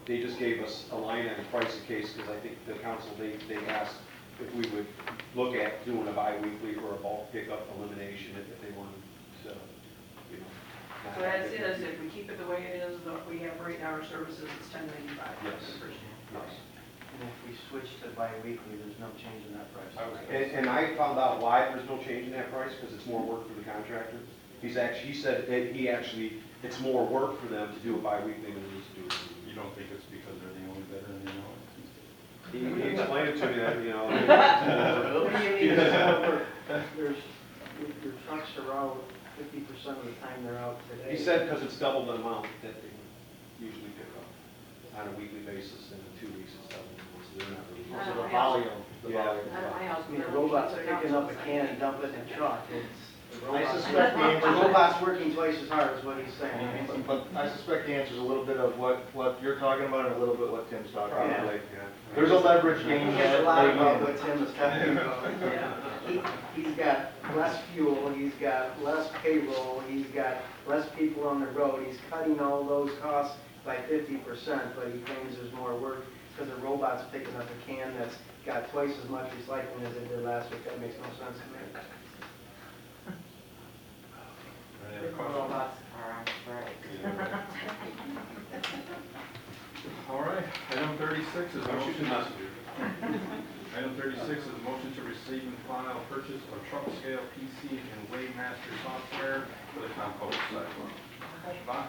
they just gave us a line item price in case, because I think the council, they asked if we would look at doing a bi-weekly or a bulk pickup elimination if they wanted to, you know. not So have that's it, different- is if we keep it the way it is, what we have right now, our services, it's $10.95. Yes. for the first year. Yes. And if we switch to bi-weekly, there's no change in that price. And I found out why there's no change in that price, because it's more work for the contractor. He said that it's more work for them to do it bi-weekly than it is to do it. You don't think it's because they're the only bidder and they know it? He explained it to me that, you know. What do you need to know? Your trucks are out 50% of the time they're out today. He said because it's double the amount that they usually pick up on a weekly basis, and in 2 weeks it's double. So they're not really. Also the volume. Yeah. I mean, the robot's picking up a can and dumping it in the truck. I suspect the answer. The robot's working twice as hard is what he's saying. But I suspect the answer is a little bit of what you're talking about and a little bit what Tim's talking about. Probably, yeah. There's a leverage game. He gets a lot that about they what Tim is talking about. Yeah. He's got less fuel, he's got less payroll, he's got less people on the road, he's cutting all those costs by 50%, but he claims there's more work because the robot's picking up a can that's got twice as much recycling as it did last week. That makes no sense to me. Any other The questions? robots are on strike. All right, item 36 is I'm shooting motion. messages. Item 36 is motion to receive and file purchase of truck scale PC and Waymaster software for the compost site. Bob?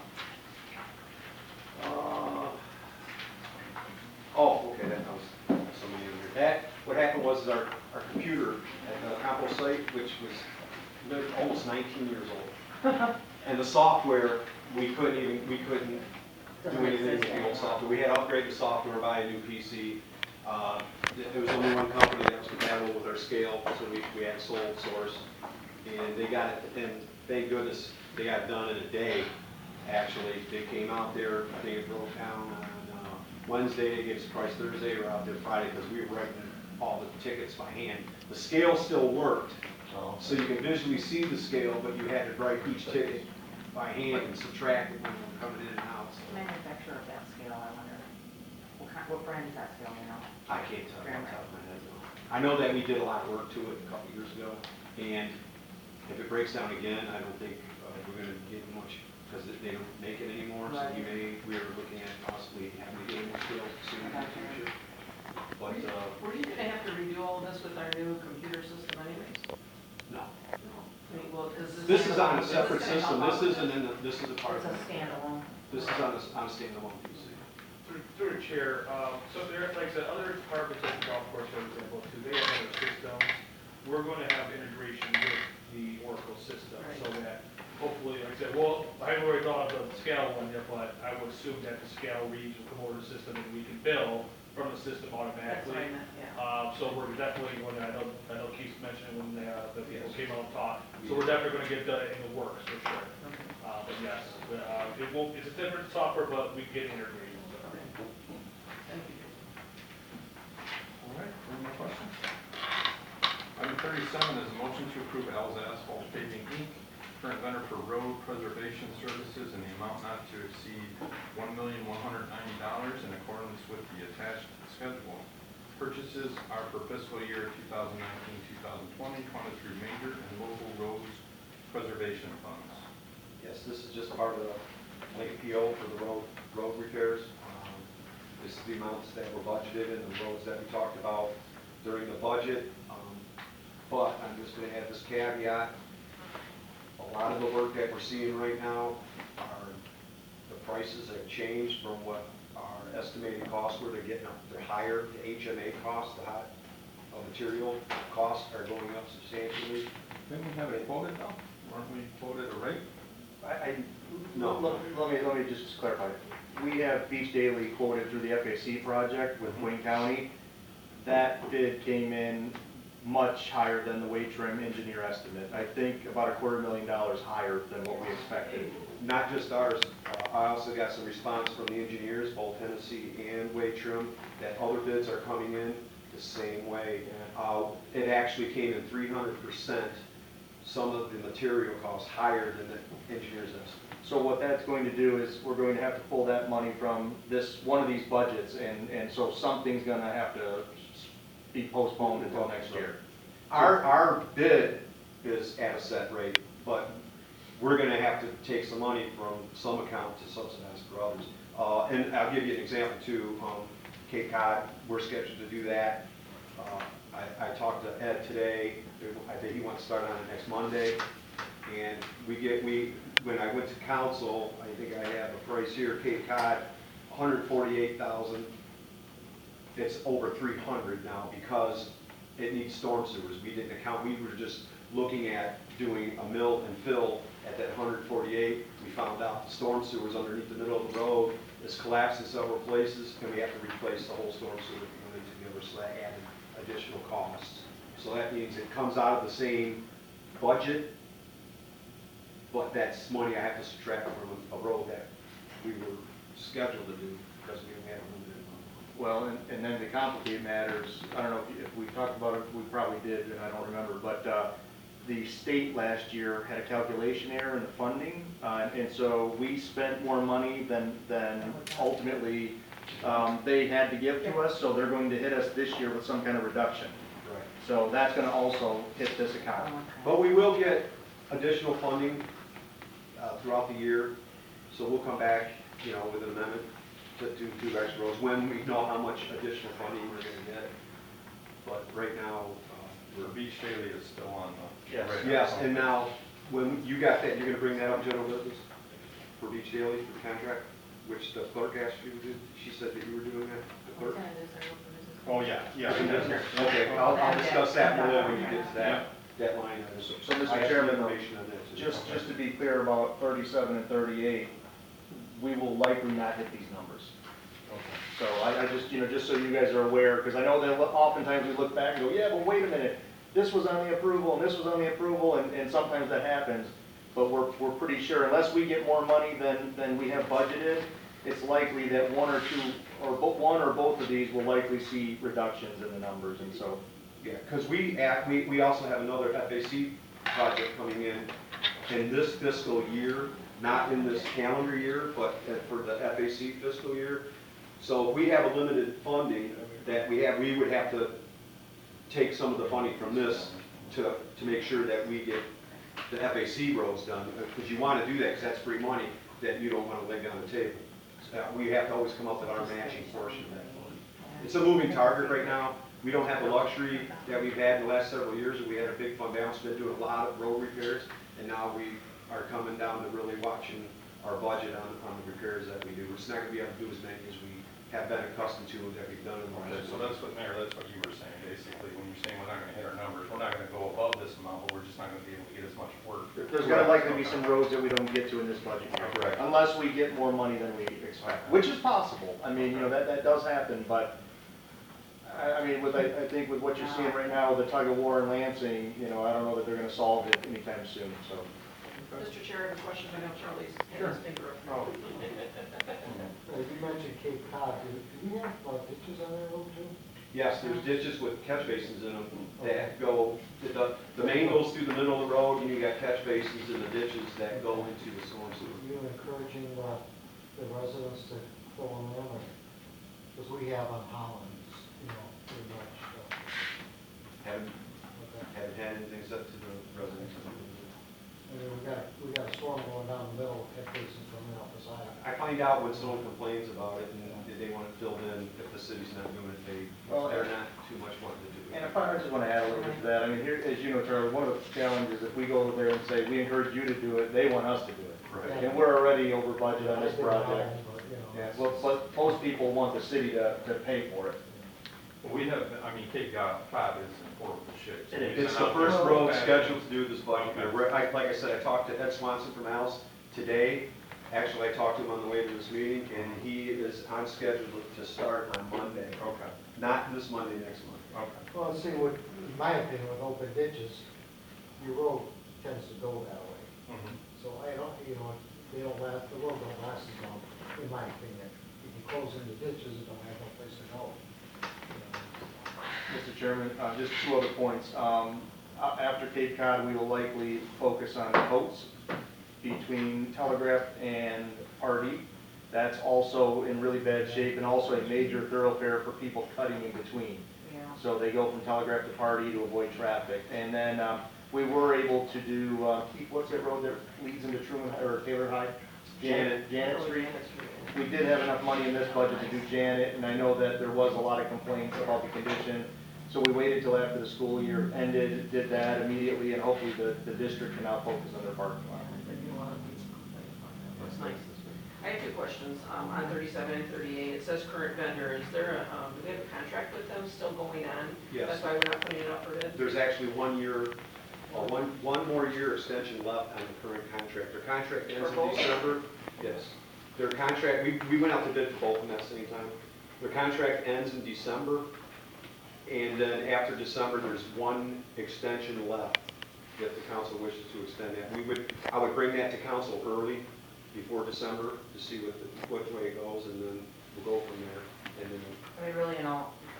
Okay, that was somebody in here. What happened was our computer at the compost site, which was almost 19 years old. And the software, we couldn't do anything with the old software. We had to upgrade the software, buy a new PC. There was only one company that was compatible with our scale, so we had sole source. And they got it, and thank goodness, they got it done in a day, actually. They came out there, I think it broke down on Wednesday, they gave us a price Thursday, we're out there Friday, because we were writing all the tickets by hand. The scale still worked, so you can visually see the scale, but you had to write each ticket by hand and subtract it when you were coming in and out. So Manufacturer of that scale, I wonder, what brand is that scale, you know? I can't tell you off the top of my head. I know that we did a lot of work to it a couple years ago, and if it breaks down again, I don't think we're going to get much, because they don't make it anymore, so we are looking at possibly having to get more scale soon in the future. But, Were you gonna have to redo all of this with our new computer system anyways? no. I mean, well, This is on a separate system, this isn't in the, this is a part It's of a it. standalone. This is on a standalone PC. Through the chair, so there, like I said, other departments like the golf course, for example, too, they have other systems. We're going to have integration with the Oracle system, so that hopefully, like I said, well, I haven't already thought of the scale one yet, but I would assume that the scale reads will come over the system and we can bill from the system That's automatically. what I meant, yeah. So we're definitely going to, I know Keith mentioned when the people came out and talked, so we're definitely going to get that in the works for sure. Okay. But yes, it won't, it's a different software, but we can get integrated. Thank you. All right, any more questions? Item 37 is a motion to approve Asphalt Paving Inc., current vendor for road preservation services in the amount not to exceed $1,190 in accordance with the attached schedule. Purchases are for fiscal year 2019-2020, funded through major and local roads preservation funds. Yes, this is just part of the late PO for the road repairs. This is the amounts that were budgeted and the roads that we talked about during the budget. But I'm just going to add this caveat. A lot of the work that we're seeing right now the prices have changed from what our estimated costs were. They're higher. The HMA costs, the hot material costs are going up substantially. Didn't we have it quoted though? Weren't we quoted a rate? No. Let me just clarify. We have Beach Daily quoted through the FAC project with Wayne County. That bid came in much higher than the weight trim engineer estimate. I think about $250,000 higher than what we expected. Not just ours. I also got some response from the engineers, both Tennessee and Weight Trim, that other bids are coming in the same way. It actually came in 300% some of the material costs higher than the engineer's estimate. So what that's going to do is, we're going to have to pull that money from one of these budgets, and so something's gonna have to be postponed until next year. Our bid is at a set rate, but we're gonna have to take some money from some account to subsidize for others. And I'll give you an example too, Cape Cod, we're scheduled to do that. I talked to Ed today, I think he wants to start on it next Monday. And when I went to council, I think I have a price here, Cape Cod, 148,000. It's over 300 now because it needs storm sewers. We didn't account, we were just looking at doing a mill and fill at that 148. We found out the storm sewers underneath the middle of the road is collapsed in several places, and we have to replace the whole storm sewer coming together, so that added additional costs. So that means it comes out of the same budget, but that's money I have to subtract from a road that we were scheduled to do because we had a limited money. Well, and then to complicate matters, I don't know if we talked about it, we probably did, and I don't remember, but the state last year had a calculation error in the funding, and so we spent more money than ultimately they had to give to us, so they're going to hit us this year with some kind of reduction. Right. So that's gonna also hit this account. But we will get additional funding throughout the year, so we'll come back, with an amendment to do 2 extra roads when we know how much additional funding we're gonna get. But right now, The beach daily is still on the. Yes. radar. yes, and now, when you got that, you're gonna bring that up, general business, for Beach Daily, for the contract, which the clerk asked you to do, she said that you were doing that, the clerk? Oh, yeah. Okay, I'll discuss that more when you get to that line. item. So, Mr. I have Chairman, some information on that, too. Just to be clear about 37 and 38, we will likely not hit these numbers. So I just, just so you guys are aware, because I know that oftentimes we look back and go, yeah, but wait a minute, this was on the approval, and this was on the approval, and sometimes that happens, but we're pretty sure, unless we get more money than we have budgeted, it's likely that one or both of these will likely see reductions in the numbers, and so. Yeah, because we also have another FAC project coming in this fiscal year, not in this calendar year, but for the FAC fiscal year. So if we have a limited funding that we would have to take some of the funding from this to make sure that we get the FAC roads done, because you want to do that, because that's free money that you don't want to lay on the table. So we have to always come up with our matching portion of that fund. It's a moving target right now. We don't have the luxury that we've had in the last several years. We had a big fund balance, been doing a lot of road repairs, and now we are coming down to really watching our budget on the repairs that we do. We're just not going to be able to do as many as we have been accustomed to that we've done in the Okay, last. so that's what, Mayor, that's what you were saying, basically, when you're saying we're not gonna hit our numbers, we're not gonna go above this amount, but we're just not gonna be able to get as much work. There's gonna likely be some roads that we don't get to in this budget year. Correct. Unless we get more money than we expect, which is possible. I mean, that does happen, but I think with what you're seeing right now with the tug of war in Lansing, I don't know that they're gonna solve it anytime soon, so. Mr. Chair, I have a question. I know Charlie's Sure. had his finger up. Oh. You mentioned Cape Cod, do we have ditches on that road too? Yes, there's ditches with catch basins in them that go, the main goes through the middle of the road, and you got catch basins in the ditches that go into the storm sewer. Are you encouraging the residents to fill them in, or, because we have on Holland, pretty much, Haven't okay. had anything set to the residents. I mean, we got a storm going down the middle, catch basins coming off the side. I find out when someone complains about it and they want it filled in, if the city's not doing it, they're not too much wanting to do it. And if I just want to add a little bit to that, I mean, here, as you know, Charlie, one of the challenges, if we go over there and say, we encourage you to do it, they want us to do it. Right. And we're already over budget on this I've been project. behind, but, Yeah, it's- but most people want the city to pay for it. Well, we have, Cape Cod is in horrible shape. So we've It's been the out there first for road bad- scheduled to do this budget year. Like I said, I talked to Ed Swanson from Al's today. Actually, I talked to him on the way to this meeting, and he is on schedule to start on Monday. Okay, Not this Monday, next month. okay. Well, see, in my opinion, with open ditches, your road tends to go that way. Mhm. So I don't, they don't last, the road don't last as long, in my opinion. If you close in the ditches, you don't have no place to go. Mr. Chairman, just two other points. after Cape Cod, we will likely focus on Coates between Telegraph and Hardy. That's also in really bad shape and also a major thoroughfare for people cutting in between. Yeah. So they go from Telegraph to Party to avoid traffic. And then we were able to do, Keith, what's that road that leads into Truman, or Taylor High? Janet Street. We did have enough money in this budget to do Janet, and I know that there was a lot of complaints about the condition. So we waited till after the school year ended, did that immediately, and hopefully the district can now focus on their parking lot. That's nice. I have two questions, on 37 and 38, it says current vendor, is there a, do we have a contract with them still going on? Yes. That's why we're not putting it up for bid? There's actually 1 year, one more year extension left on the current contract. Their contract ends For both? in December. Yes. Their contract, we went out to bid for both of them at the same time. Their contract ends in December, and then after December, there's one extension left if the council wishes to extend that. I would bring that to council early, before December, to see which way it goes, and then we'll go from there. And then I mean, really,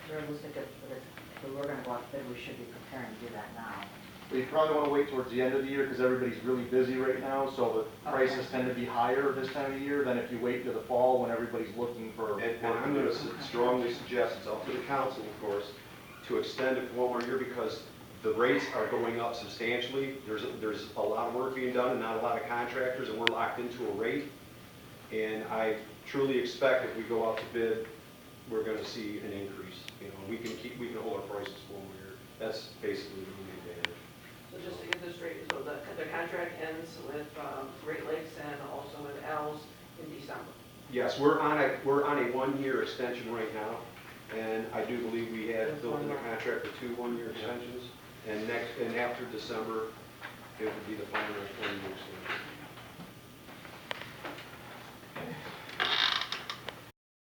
realistic, if we were gonna go out to bid, we should be preparing to do that now. We probably want to wait towards the end of the year because everybody's really busy right now, so the prices tend to be higher this time of year than if you wait to the fall when everybody's looking for. And I'm going to strongly suggest, it's up to the council, of course, to extend it for 1 more year because the rates are going up substantially. There's a lot of work being done and not a lot of contractors, and we're locked into a rate. And I truly expect if we go out to bid, we're going to see an increase. You know, we can hold our prices for 1 year. That's basically the only advantage. So just to get this straight, so the contract ends with Great Lakes and also with Al's in December? Yes, we're on a 1 year extension right now, and I do believe we had built in the contract for 2 1-year extensions. And after December, it would be the final 1 year extension.